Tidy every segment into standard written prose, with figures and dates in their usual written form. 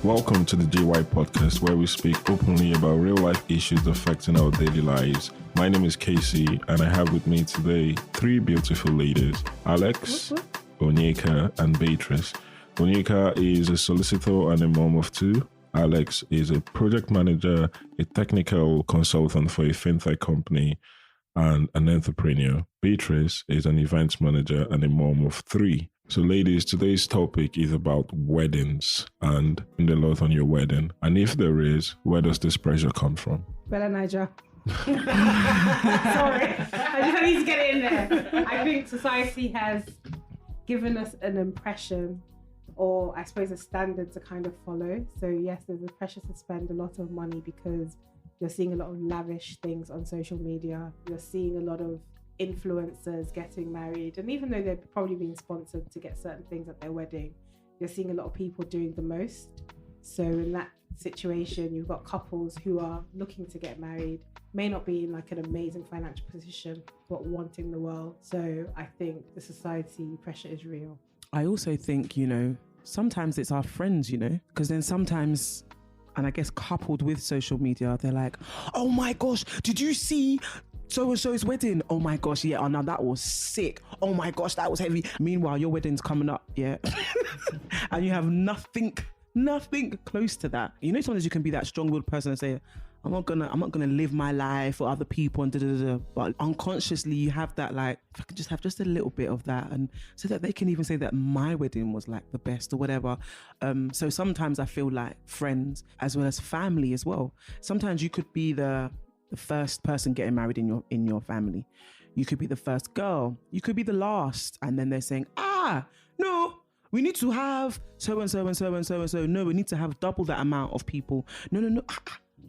Welcome to the GY podcast, where we speak openly about real life issues affecting our daily lives. My name is Casey, and I have with me today three beautiful ladies, Alex, Onyeka, and Beatrice. Onyeka is a solicitor and a mom of two. Alex is a project manager, a technical consultant for a fintech company, and an entrepreneur. Beatrice is an events manager and a mom of three. So ladies, today's topic is about weddings and a lot on your wedding. And if there is, where does this pressure come from? BellaNaija. Sorry, I just need to get it in there. I think society has given us an impression, or I suppose a standard to kind of follow. So yes, there's a pressure to spend a lot of money because you're seeing a lot of lavish things on social media. You're seeing a lot of influencers getting married, and even though they're probably being sponsored to get certain things at their wedding, you're seeing a lot of people doing the most. So in that situation, you've got couples who are looking to get married, may not be in like an amazing financial position, but wanting the world. So I think the society pressure is real. I also think, sometimes it's our friends, because then sometimes, and I guess coupled with social media, they're like, oh my gosh, did you see so-and-so's wedding? Oh my gosh, yeah, now that was sick. Oh my gosh, that was heavy. Meanwhile, your wedding's coming up, yeah. And you have nothing close to that. Sometimes you can be that strong-willed person and say, I'm not gonna live my life for other people and da-da-da-da. But unconsciously you have that, like, if I could just have just a little bit of that, and so that they can even say that my wedding was like the best or whatever. So sometimes I feel like friends as well as family as well. Sometimes you could be the first person getting married in your family. You could be the first girl. You could be the last. And then they're saying, no, we need to have so and so and so and so and so. No, we need to have double that amount of people. No.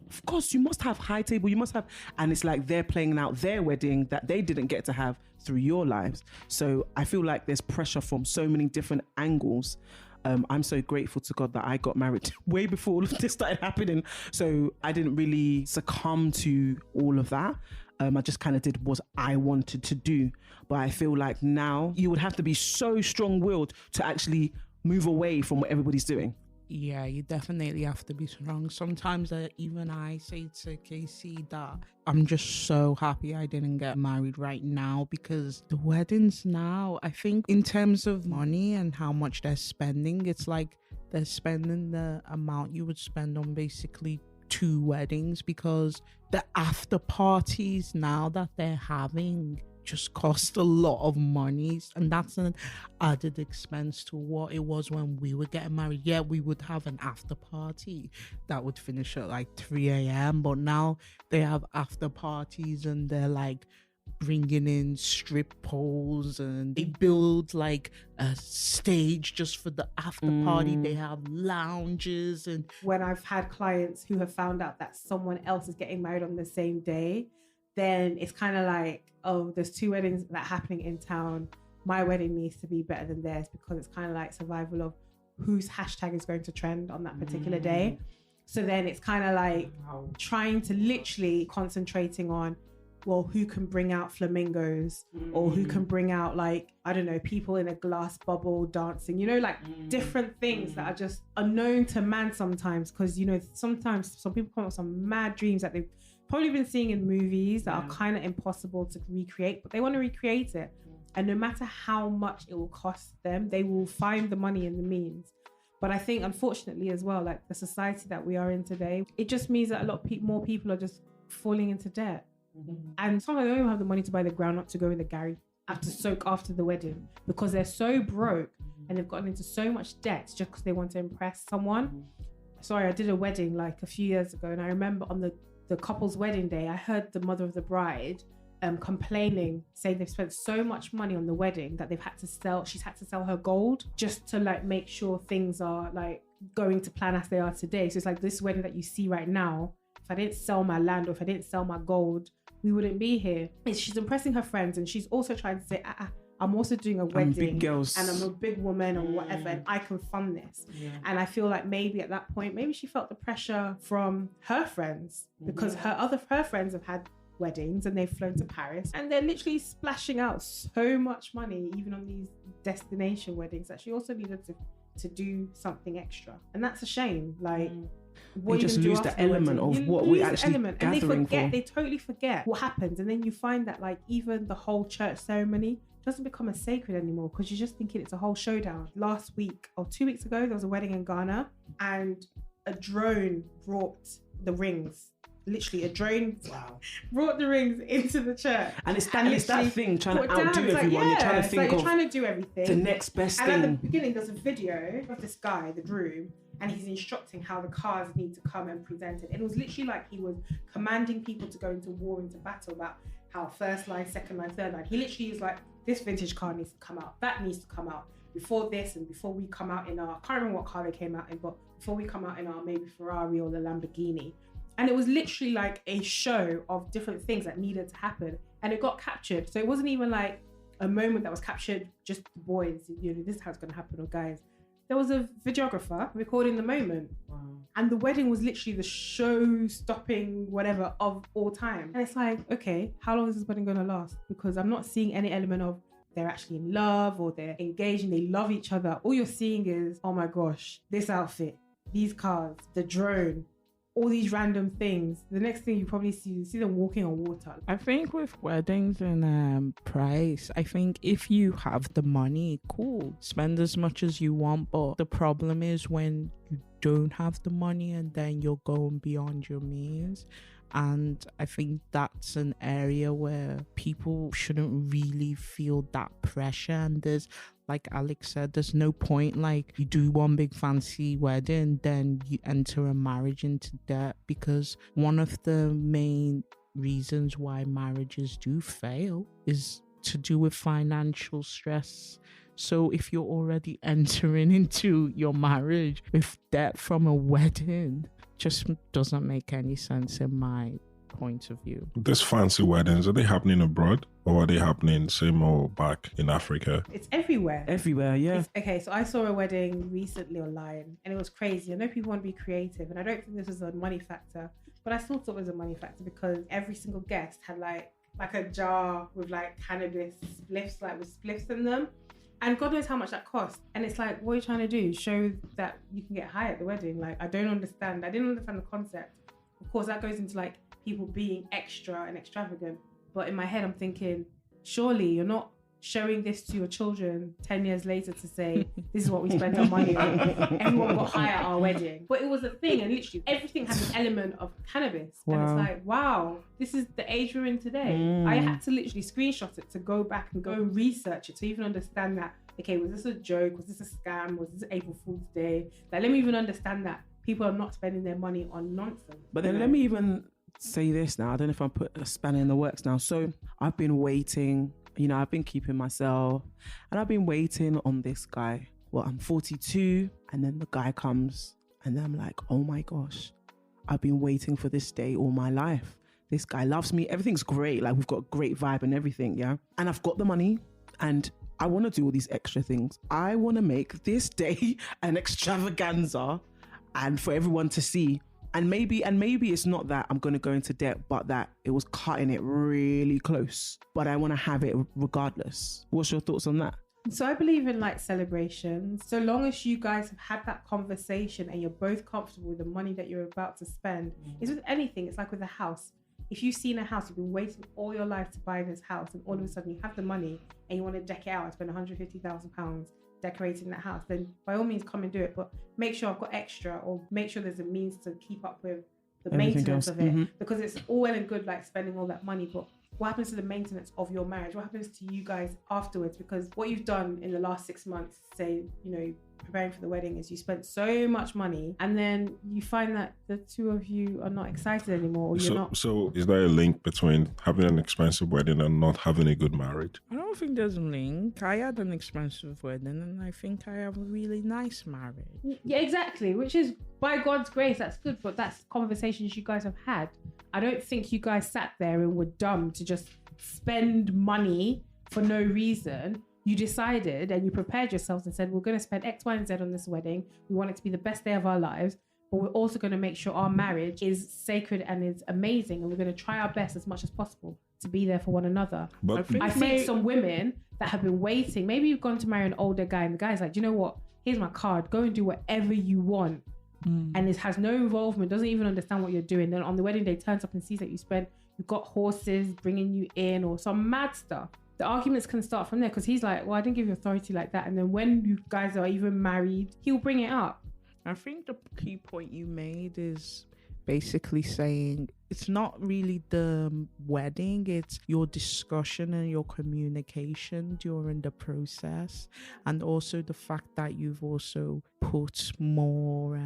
Of course, you must have high table. You must have, and it's like they're playing out their wedding that they didn't get to have through your lives. So I feel like there's pressure from so many different angles. I'm so grateful to God that I got married way before all of this started happening. So I didn't really succumb to all of that. I just kind of did what I wanted to do. But I feel like now you would have to be so strong-willed to actually move away from what everybody's doing. Yeah, you definitely have to be strong. Sometimes even I say to Casey that I'm just so happy I didn't get married right now, because the weddings now, I think in terms of money and how much they're spending, it's like they're spending the amount you would spend on basically 2 weddings, because the after parties now that they're having just cost a lot of money, and that's an added expense to what it was when we were getting married. Yeah, we would have an after party that would finish at like 3 a.m, but now they have after parties and they're like bringing in strip poles, and they build like a stage just for the after party. They have lounges. And when I've had clients who have found out that someone else is getting married on the same day, then it's kind of like, oh, there's 2 weddings that are happening in town. My wedding needs to be better than theirs, because it's kind of like survival of whose hashtag is going to trend on that particular day. So then it's kind of like trying to literally concentrating on, well, who can bring out flamingos, or who can bring out, like, I don't know, people in a glass bubble dancing, different things that are just unknown to man sometimes. Because, sometimes some people come up with some mad dreams that they've probably been seeing in movies that are kind of impossible to recreate, but they want to recreate it. And no matter how much it will cost them, they will find the money and the means. But I think, unfortunately as well, like the society that we are in today, it just means that a lot of more people are just falling into debt. And some of them don't even have the money to buy the groundnut to go in the Garri to soak after the wedding, because they're so broke and they've gotten into so much debt just because they want to impress someone. Sorry, I did a wedding like a few years ago, and I remember on the couple's wedding day, I heard the mother of the bride complaining, saying they've spent so much money on the wedding that she's had to sell her gold just to like make sure things are like going to plan as they are today. So it's like this wedding that you see right now, if I didn't sell my land or if I didn't sell my gold, we wouldn't be here. She's impressing her friends, and she's also trying to say, I'm also doing a wedding, big girls, and I'm a big woman or whatever, and I can fund this. And I feel like maybe at that point, maybe she felt the pressure from her friends, because her friends have had weddings and they've flown to Paris, and they're literally splashing out so much money even on these destination weddings, that she also needed to to do something extra, and that's a shame. Like, what you just gonna lose do the after the element wedding? of You what lose we're the actually element, and gathering for. they totally forget what happens, and then you find that like even the whole church ceremony doesn't become as sacred anymore because you're just thinking it's a whole showdown. Last week or 2 weeks ago, there was a wedding in Ghana, and a drone brought the rings. Literally, a drone brought the rings into the church. And it's that thing trying to outdo It's everyone. You're trying to think you're of trying to do everything. the next best And at the thing. beginning, there's a video of this guy, the groom, and he's instructing how the cars need to come and present it. And it was literally like he was commanding people to go into war, into battle, about how first line, second line, third line. He literally is like, this vintage car needs to come out. That needs to come out. Before this and before we come out in our, I can't remember what car they came out in, but before we come out in our maybe Ferrari or the Lamborghini. And it was literally like a show of different things that needed to happen. And it got captured. So it wasn't even like a moment that was captured just the boys, you know, this is how it's going to happen, or guys. There was a videographer recording the moment. Wow. And the wedding was literally the show-stopping whatever of all time. And it's like, okay, how long is this wedding going to last? Because I'm not seeing any element of they're actually in love or they're engaging, they love each other. All you're seeing is, oh my gosh, this outfit, these cars, the drone, all these random things. The next thing you probably see, you see them walking on water. I think with weddings and price, I think if you have the money, cool, spend as much as you want. But the problem is when you don't have the money and then you're going beyond your means. And I think that's an area where people shouldn't really feel that pressure. And there's, like Alex said, there's no point like you do one big fancy wedding, then you enter a marriage into debt, because one of the main reasons why marriages do fail is to do with financial stress. So if you're already entering into your marriage with debt from a wedding, just doesn't make any sense in my point of view. These fancy weddings, are they happening abroad or are they happening same or back in Africa? It's everywhere. Everywhere, yeah. Okay, so I saw a wedding recently online and it was crazy. I know people want to be creative and I don't think this is a money factor, but I still thought it was a money factor because every single guest had like a jar with like cannabis spliffs, like with spliffs in them. And God knows how much that cost. And it's like, what are you trying to do? Show that you can get high at the wedding? Like, I don't understand. I didn't understand the concept. Of course, that goes into like people being extra and extravagant. But in my head, I'm thinking, surely you're not showing this to your children 10 years later to say, this is what we spent our money on. Everyone got high at our wedding. But it was a thing, and literally everything had an element of cannabis. Wow. And it's like, wow, this is the age we're in today. I had to literally screenshot it to go back and go and research it to even understand that, okay, was this a joke? Was this a scam? Was this April Fool's Day? Like, let me even understand that people are not spending their money on nonsense. But then let me even say this now. I don't know if I'm put a spanner in the works now. So I've been waiting. You know, I've been keeping myself and I've been waiting on this guy. Well, I'm 42 and then the guy comes and then I'm like, oh my gosh, I've been waiting for this day all my life. This guy loves me. Everything's great. Like, we've got a great vibe and everything, yeah? And I've got the money and I want to do all these extra things. I want to make this day an extravaganza and for everyone to see. And maybe it's not that I'm going to go into debt, but that it was cutting it really close. But I want to have it regardless. What's your thoughts on that? So I believe in like celebrations. So long as you guys have had that conversation and you're both comfortable with the money that you're about to spend. It's with anything. It's like with a house. If you've seen a house, you've been waiting all your life to buy this house, and all of a sudden you have the money and you want to deck it out and spend £150,000 decorating that house, then by all means come and do it. But make sure I've got extra, or make sure there's a means to keep up with the maintenance of it. Because it's all well and good like spending all that money, but what happens to the maintenance of your marriage? What happens to you guys afterwards? Because what you've done in the last 6 months, say, you know, preparing for the wedding, is you spent so much money and then you find that the two of you are not excited anymore, or you're not. So is there a link between having an expensive wedding and not having a good marriage? I don't think there's a link. I had an expensive wedding and I think I have a really nice marriage. Yeah, exactly. Which is, by God's grace, that's good, but that's conversations you guys have had. I don't think you guys sat there and were dumb to just spend money for no reason. You decided and you prepared yourselves and said, we're going to spend X, Y, and Z on this wedding. We want it to be the best day of our lives, but we're also going to make sure our marriage is sacred and is amazing. And we're going to try our best as much as possible to be there for one another. But I think some women that have been waiting, maybe you've gone to marry an older guy and the guy's like, do you know what? here's my card, go and do whatever you want. And it has no involvement, doesn't even understand what you're doing. Then on the wedding day, turns up and sees that you've got horses bringing you in or some mad stuff. The arguments can start from there because he's like, well, I didn't give you authority like that. And then when you guys are even married, he'll bring it up. I think the key point you made is basically saying it's not really the wedding, it's your discussion and your communication during the process, and also the fact that you've also put more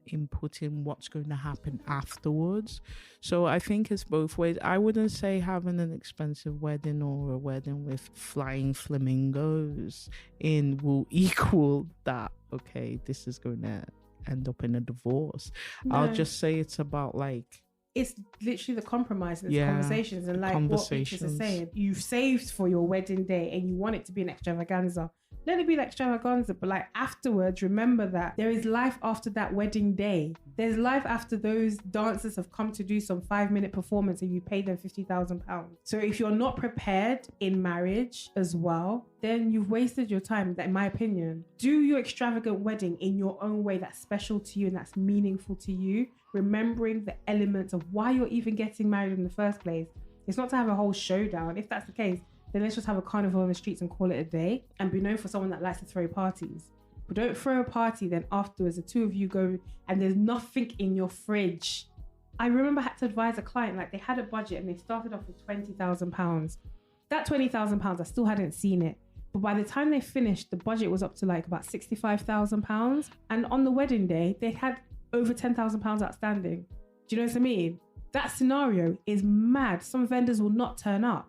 input in what's going to happen afterwards. So I think it's both ways. I wouldn't say having an expensive wedding or a wedding with flying flamingos in will equal that, okay, this is going to end up in a divorce. No. I'll just say it's about like, it's literally the compromise and conversations, and like what Beatrice is saying, you've saved for your wedding day and you want it to be an extravaganza. Let it be an extravaganza, but like afterwards, remember that there is life after that wedding day. There's life after those dancers have come to do some 5-minute performance and you pay them £50,000. So if you're not prepared in marriage as well, then you've wasted your time, in my opinion. Do your extravagant wedding in your own way that's special to you and that's meaningful to you, remembering the elements of why you're even getting married in the first place. It's not to have a whole showdown. If that's the case, then let's just have a carnival on the streets and call it a day and be known for someone that likes to throw parties. But don't throw a party, then afterwards the two of you go and there's nothing in your fridge. I remember I had to advise a client, like they had a budget and they started off with £20,000. That £20,000, I still hadn't seen it. But by the time they finished, the budget was up to like about £65,000. And on the wedding day, they had over £10,000 outstanding. Do you know what I mean? That scenario is mad. Some vendors will not turn up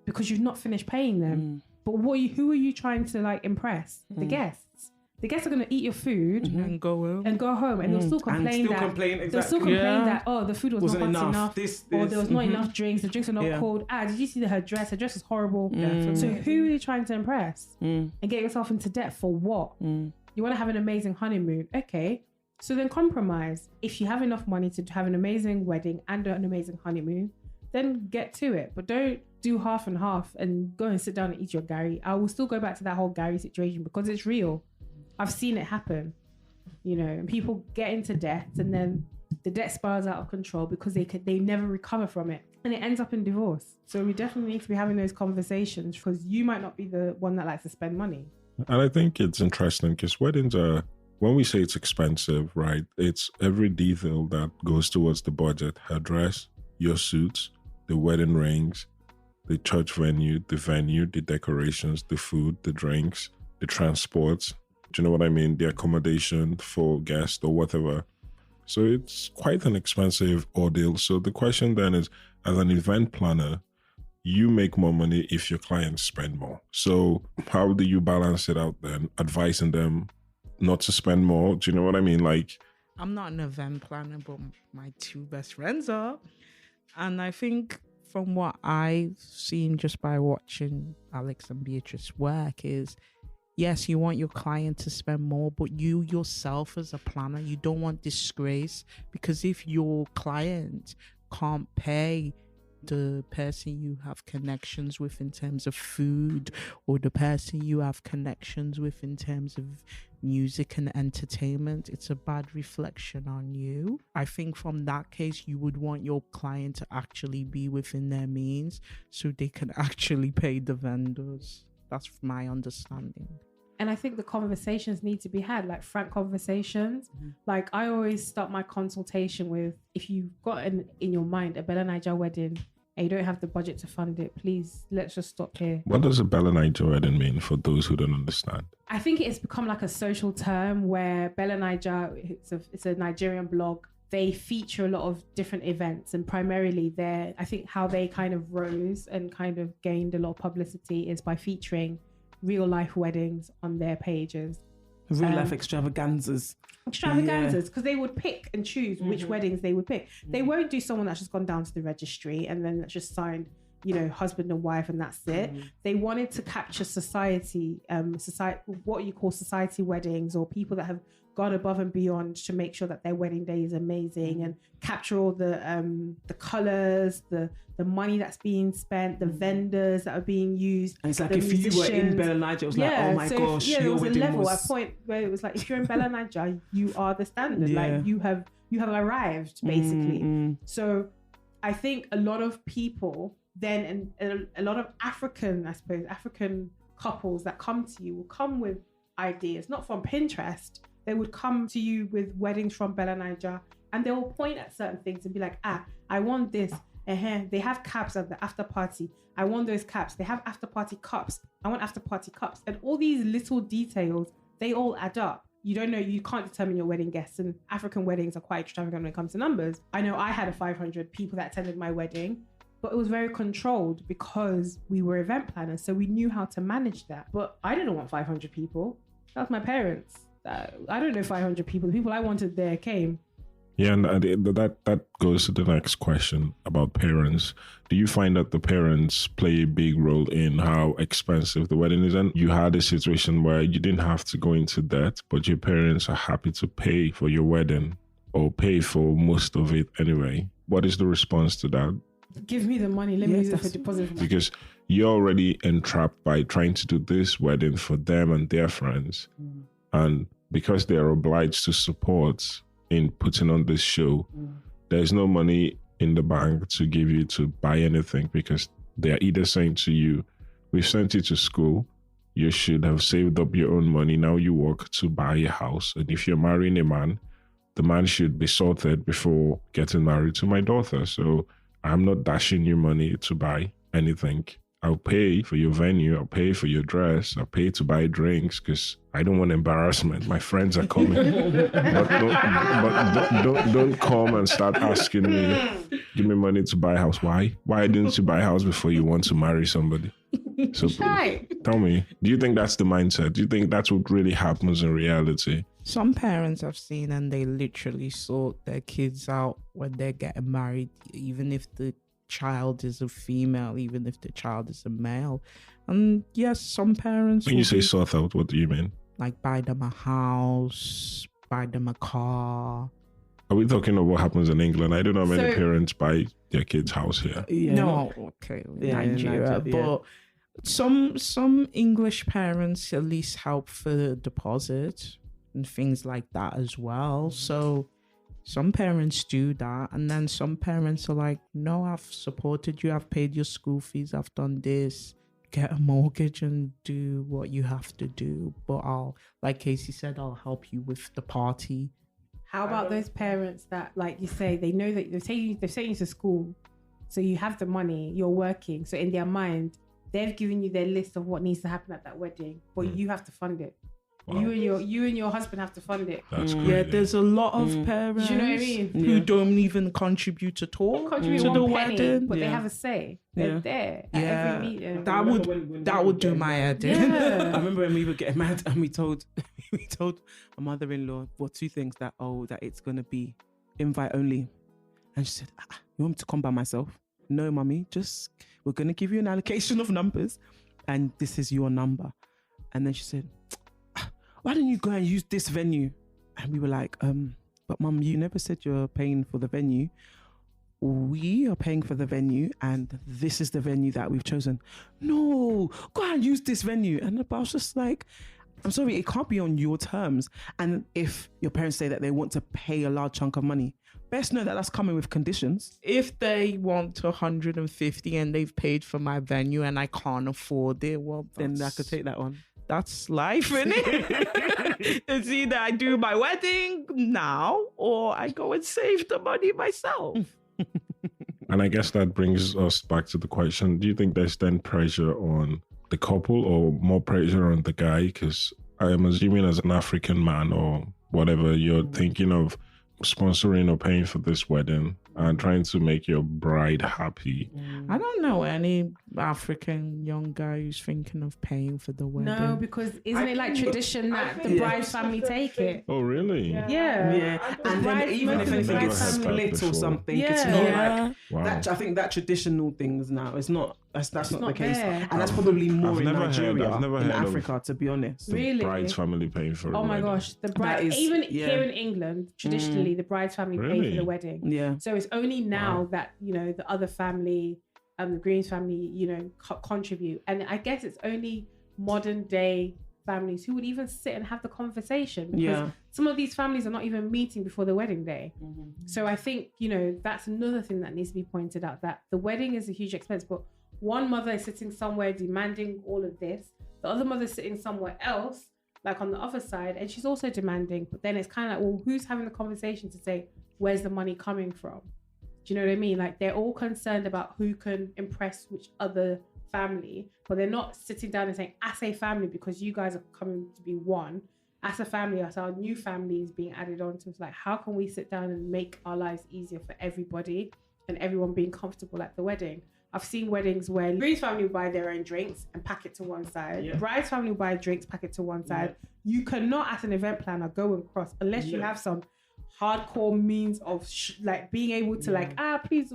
because you've not finished paying them. But who are you trying to like impress? The guests. The guests are going to eat your food and go home. And they'll still complain they'll still complain that, oh, the food wasn't not hot enough. Or there was not enough drinks. The drinks are not cold. Did you see her dress? Her dress is horrible. So who are you trying to impress? And get yourself into debt for what? You want to have an amazing honeymoon. Okay. So then compromise. If you have enough money to have an amazing wedding and an amazing honeymoon, then get to it. But don't do half and half and go and sit down and eat your Garri. I will still go back to that whole Garri situation because it's real. I've seen it happen, and people get into debt and then the debt spirals out of control because they never recover from it and it ends up in divorce. So we definitely need to be having those conversations because you might not be the one that likes to spend money. And I think it's interesting because weddings are, when we say it's expensive, right, it's every detail that goes towards the budget. Her dress, your suits, the wedding rings, the church venue, the decorations, the food, the drinks, the transports. Do you know what I mean? The accommodation for guests or whatever. So it's quite an expensive ordeal. So the question then is, as an event planner, you make more money if your clients spend more. So how do you balance it out then? Advising them not to spend more. Do you know what I mean? Like, I'm not an event planner, but my two best friends are. And I think from what I've seen just by watching Alex and Beatrice work is, yes, you want your client to spend more, but you yourself as a planner, you don't want disgrace, because if your client can't pay the person you have connections with in terms of food, or the person you have connections with in terms of music and entertainment, it's a bad reflection on you. I think from that case, you would want your client to actually be within their means so they can actually pay the vendors. That's my understanding. And I think the conversations need to be had, like frank conversations. Like I always start my consultation with, if you've got in your mind a BellaNaija wedding and you don't have the budget to fund it, please, let's just stop here. What does a BellaNaija wedding mean for those who don't understand? I think it's become like a social term where BellaNaija, it's a Nigerian blog. They feature a lot of different events, and primarily I think how they kind of rose and kind of gained a lot of publicity is by featuring real life weddings on their pages. Real life extravaganzas, because they would pick and choose which weddings they would pick. They won't do someone that's just gone down to the registry and then that's just signed husband and wife and that's it. They wanted to capture society, what you call society weddings, or people that have gone above and beyond to make sure that their wedding day is amazing, and capture all the colors, the money that's being spent, the vendors that are being used. And it's like if you were in BellaNaija, it was like, oh my gosh, there your was a wedding level, was... a point where it was like, if you're in BellaNaija, you are the standard. Yeah. Like you have arrived, basically. So I think a lot of people then, and a lot of African couples that come to you will come with ideas, not from Pinterest. They would come to you with weddings from BellaNaija, and they will point at certain things and be like, I want this. They have caps at the after party. I want those caps. They have after party cups. I want after party cups. And all these little details, they all add up. You don't know, you can't determine your wedding guests, and African weddings are quite extravagant when it comes to numbers. I know I had 500 people that attended my wedding, but it was very controlled because we were event planners, so we knew how to manage that. But I didn't want 500 people. That was my parents. I don't know 500 people. The people I wanted there came. Yeah, and that goes to the next question about parents. Do you find that the parents play a big role in how expensive the wedding is? And you had a situation where you didn't have to go into debt, but your parents are happy to pay for your wedding, or pay for most of it anyway. What is the response to that? Give me the money. Let me use it for deposit. Because you're already entrapped by trying to do this wedding for them and their friends. And because they are obliged to support in putting on this show, there's no money in the bank to give you to buy anything, because they are either saying to you, we've sent you to school, you should have saved up your own money, now you work to buy a house. And if you're marrying a man, the man should be sorted before getting married to my daughter. So I'm not dashing you money to buy anything. I'll pay for your venue, I'll pay for your dress, I'll pay to buy drinks because I don't want embarrassment. My friends are coming. but don't come and start asking me, give me money to buy a house. Why? Why didn't you buy a house before you want to marry somebody? So tell me, do you think that's the mindset? Do you think that's what really happens in reality? Some parents I've seen, and they literally sort their kids out when they're getting married, even if the child is a female, even if the child is a male. And yes, some parents... When you say sort out, what do you mean? Like buy them a house, buy them a car. Are we talking of what happens in England? I don't know how many parents buy their kids' house here. No, okay, Nigeria. But some English parents at least help for the deposit and things like that as well. So some parents do that, and then some parents are like, no, I've supported you, I've paid your school fees, I've done this, get a mortgage and do what you have to do, but I'll, like Casey said, I'll help you with the party. How about those parents that, like you say, they know that they're taking you to school, so you have the money, you're working, so in their mind, they've given you their list of what needs to happen at that wedding, but you have to fund it. Wow. You and your husband have to fund it. That's great. Yeah, there's a lot of parents you know what I mean? Who don't even contribute at all to the wedding, but they have a say. They're there at every meeting. That would do my head in. I remember when we were getting married and we told my mother-in-law, well, two things, that it's gonna be invite only, and she said, you want me to come by myself? No, mummy, just we're gonna give you an allocation of numbers, and this is your number. And then she said, why don't you go and use this venue? And we were like, but mum, you never said you're paying for the venue. We are paying for the venue, and this is the venue that we've chosen. No, go and use this venue. And I was just like, I'm sorry, it can't be on your terms. And if your parents say that they want to pay a large chunk of money, best know that that's coming with conditions. If they want 150 and they've paid for my venue and I can't afford it, well, then I could take that on. That's life, innit? It's either I do my wedding now or I go and save the money myself. And I guess that brings us back to the question, do you think there's then pressure on the couple or more pressure on the guy? Because I am assuming as an African man or whatever, you're thinking of sponsoring or paying for this wedding. and trying to make your bride happy. I don't know any African young guy who's thinking of paying for the wedding. No, because isn't it like tradition that the bride's family take it? Oh, really? Yeah. And then even if anything gets split or something, it's not like Wow. that. I think that traditional things now, it's not. That's not the case, there. and that's probably more I've in never heard- Nigeria, I've never in heard of- Africa, to be honest. The Really? bride's family paying for it. Oh my gosh, the bride. is- Even yeah. here in England, traditionally, the bride's family pay Really? for the wedding. Yeah, So it's only now that the other family, the Green's family, contribute. And I guess it's only modern day families who would even sit and have the conversation, because some of these families are not even meeting before the wedding day. So I think that's another thing that needs to be pointed out, that the wedding is a huge expense, but one mother is sitting somewhere demanding all of this, the other mother is sitting somewhere else, like on the other side, and she's also demanding. But then it's kind of like, well, who's having the conversation to say, where's the money coming from? Do you know what I mean? Like, they're all concerned about who can impress which other family, but they're not sitting down and saying, as a family, because you guys are coming to be one, as a family, as our new family is being added on to, it's like, how can we sit down and make our lives easier for everybody and everyone being comfortable at the wedding? I've seen weddings where the Green's family will buy their own drinks and pack it to one side. The bride's family will buy drinks, pack it to one side. You cannot, as an event planner, go and cross unless you have some hardcore means of like being able to please,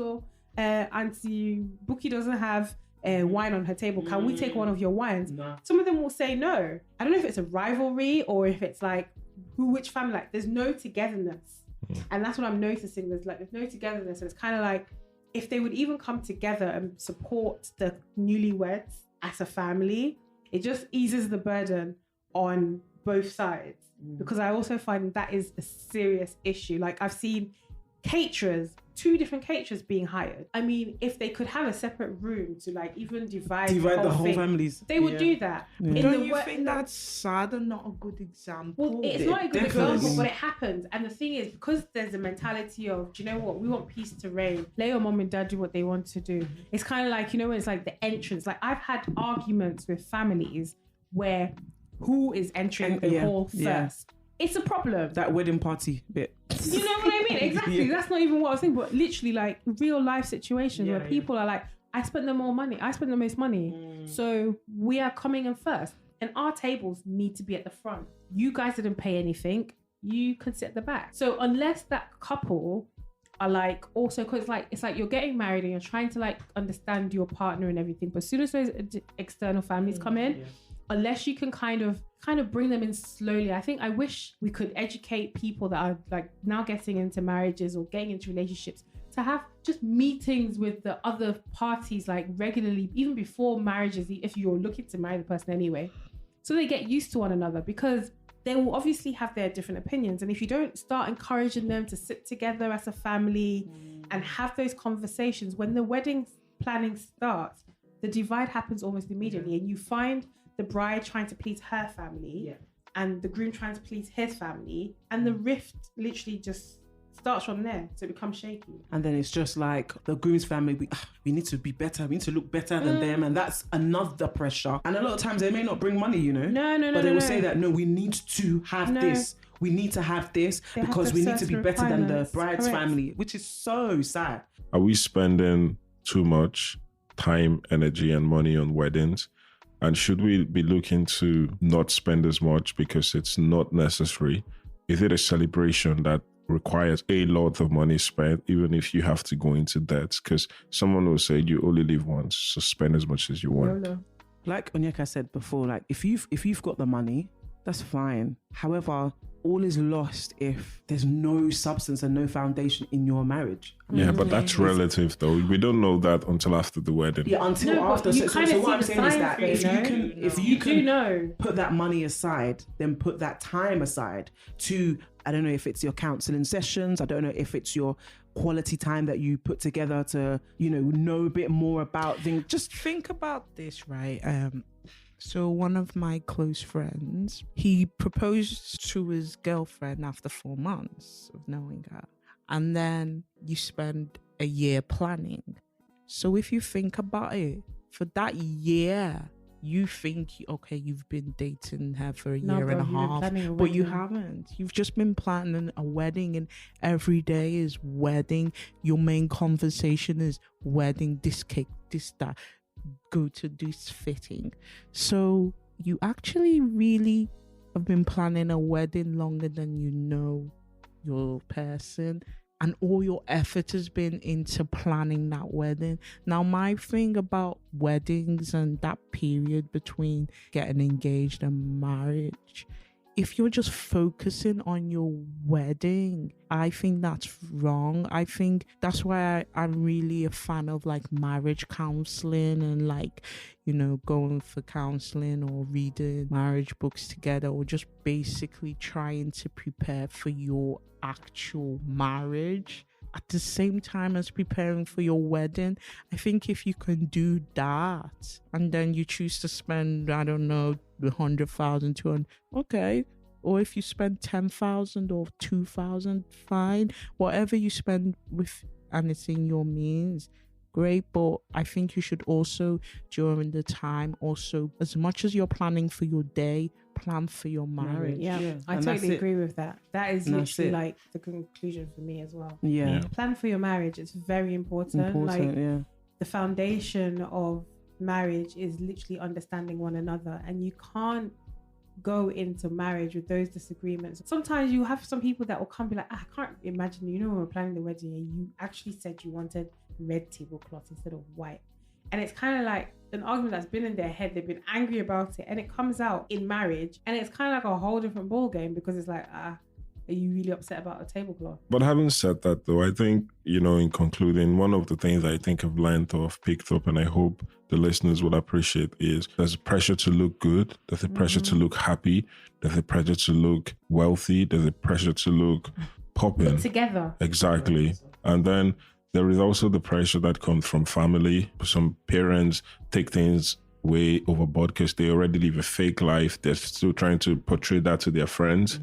Auntie Bookie doesn't have wine on her table. Can we take one of your wines? No. Some of them will say no. I don't know if it's a rivalry or if it's like which family. Like, there's no togetherness, and that's what I'm noticing. There's no togetherness, and it's kind of like, if they would even come together and support the newlyweds as a family, it just eases the burden on both sides. Because I also find that is a serious issue. Like, I've seen caterers, 2 different caterers being hired. I mean, if they could have a separate room to like even divide the whole thing, families, they would do that. Don't you think that's sad and not a good example? Well, it's not a good Definitely. example, but it happens. And the thing is, because there's a mentality of, do you know what, we want peace to reign. Let your mom and dad do what they want to do. It's kind of like, when it's like the entrance. Like, I've had arguments with families where who is entering the hall first. It's a problem. That wedding party bit. You know what I mean? Exactly. That's not even what I was saying, but literally like real life situations where people are like, I spent the most money. So we are coming in first. And our tables need to be at the front. You guys didn't pay anything. You could sit at the back. So unless that couple are like, also, because it's like you're getting married and you're trying to like understand your partner and everything. But as soon as those external families come in, unless you can kind of bring them in slowly. I think I wish we could educate people that are like now getting into marriages or getting into relationships to have just meetings with the other parties like regularly, even before marriages, if you're looking to marry the person anyway, so they get used to one another, because they will obviously have their different opinions. And if you don't start encouraging them to sit together as a family and have those conversations, when the wedding planning starts, the divide happens almost immediately, and you find the bride trying to please her family and the groom trying to please his family, and the rift literally just starts from there, so it becomes shaky. And then it's just like the groom's family, we need to be better, we need to look better than them, and that's another pressure. And a lot of times they may not bring money, No, but they will say that, no, we need to have this. We need to have this because we need to be better than the bride's family, which is so sad. Are we spending too much time, energy, and money on weddings? And should we be looking to not spend as much because it's not necessary? Is it a celebration that requires a lot of money spent, even if you have to go into debt? Because someone will say you only live once, so spend as much as you want. Like Onyeka said before, like if you've got the money, that's fine. However, all is lost if there's no substance and no foundation in your marriage. Yeah, but that's relative though. We don't know that until after the wedding. Yeah, until after. So what I'm saying is that if you can put that money aside, then put that time aside to, I don't know if it's your counseling sessions, I don't know if it's your quality time that you put together to, know a bit more about things. Just think about this, right? So one of my close friends, he proposed to his girlfriend after 4 months of knowing her. And then you spend a year planning. So if you think about it, for that year, you think, okay, you've been dating her for a No, year bro, and a you've been half, planning a but you wedding. haven't. You've just been planning a wedding, and every day is wedding. Your main conversation is wedding, this cake, this, that, go to this fitting. So you actually really have been planning a wedding longer than you know your person, and all your effort has been into planning that wedding. Now, my thing about weddings and that period between getting engaged and marriage, if you're just focusing on your wedding, I think that's wrong. I think that's why I'm really a fan of like marriage counseling and like, you know, going for counseling or reading marriage books together, or just basically trying to prepare for your actual marriage at the same time as preparing for your wedding. I think if you can do that and then you choose to spend, I don't know, 100,000, 200, okay. Or if you spend 10,000 or 2,000, fine. Whatever you spend with, and it's in your means, great. But I think you should also, during the time, also, as much as you're planning for your day, plan for your marriage. Yeah, I And totally that's it. agree with that. That is And that's literally it. like the conclusion for me as well. Yeah. Plan for your marriage. It's very important. Like Yeah. the foundation of marriage is literally understanding one another, and you can't go into marriage with those disagreements. Sometimes you have some people that will come be like, I can't imagine, you know, when we're planning the wedding and you actually said you wanted red tablecloth instead of white. And it's kind of like an argument that's been in their head. They've been angry about it, and it comes out in marriage, and it's kind of like a whole different ball game, because it's like, are you really upset about a tablecloth? But having said that, though, I think, you know, in concluding, one of the things I think I've learned or have picked up, and I hope the listeners will appreciate, is there's a pressure to look good. There's a pressure to look happy. There's a pressure to look wealthy. There's a pressure to look popping. Put together. Exactly. And then there is also the pressure that comes from family. Some parents take things way overboard because they already live a fake life. They're still trying to portray that to their friends.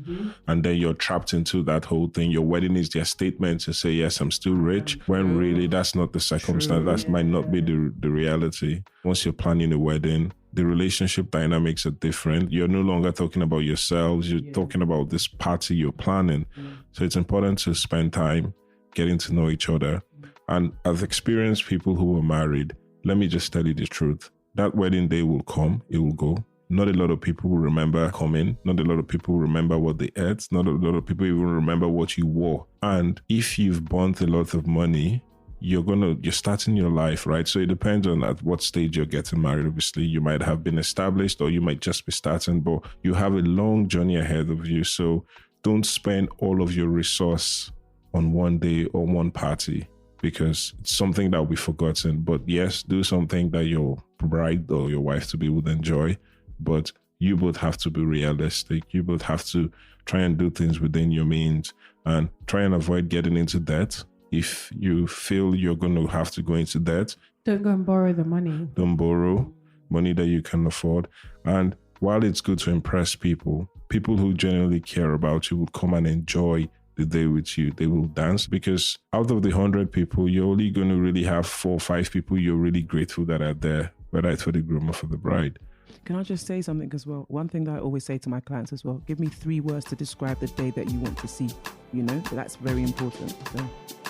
And then you're trapped into that whole thing. Your wedding is their statement to say, yes, I'm still rich, when really that's not the circumstance. That might not be the reality. Once you're planning a wedding, the relationship dynamics are different. You're no longer talking about yourselves. You're talking about this party you're planning. So it's important to spend time getting to know each other. And as experienced people who are married, let me just tell you the truth. That wedding day will come, it will go. Not a lot of people will remember coming. Not a lot of people will remember what they ate. Not a lot of people even remember what you wore. And if you've burnt a lot of money, you're starting your life, right? So it depends on at what stage you're getting married. Obviously, you might have been established or you might just be starting, but you have a long journey ahead of you. So don't spend all of your resource on one day or one party, because it's something that will be forgotten. But yes, do something that your bride or your wife to be would enjoy. But you both have to be realistic. You both have to try and do things within your means and try and avoid getting into debt. If you feel you're going to have to go into debt, Don't go and borrow the money. don't borrow money that you can afford. And while it's good to impress people who genuinely care about you will come and enjoy the day with you. They will dance, because out of the 100 people, you're only going to really have 4 or 5 people you're really grateful that are there, whether it's for the groom or for the bride. Can I just say something as well? One thing that I always say to my clients as well, give me 3 words to describe the day that you want to see, you know? So that's very important. So.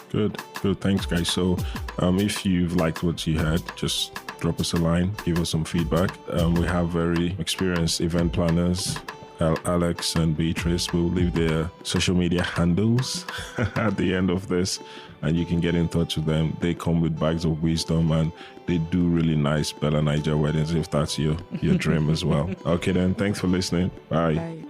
Good. Thanks, guys. So if you've liked what you heard, just drop us a line, give us some feedback. We have very experienced event planners, Alex and Beatrice. Will leave their social media handles at the end of this, and you can get in touch with them. They come with bags of wisdom, and they do really nice BellaNaija weddings if that's your dream as well. Okay then, thanks for listening. Bye. Bye.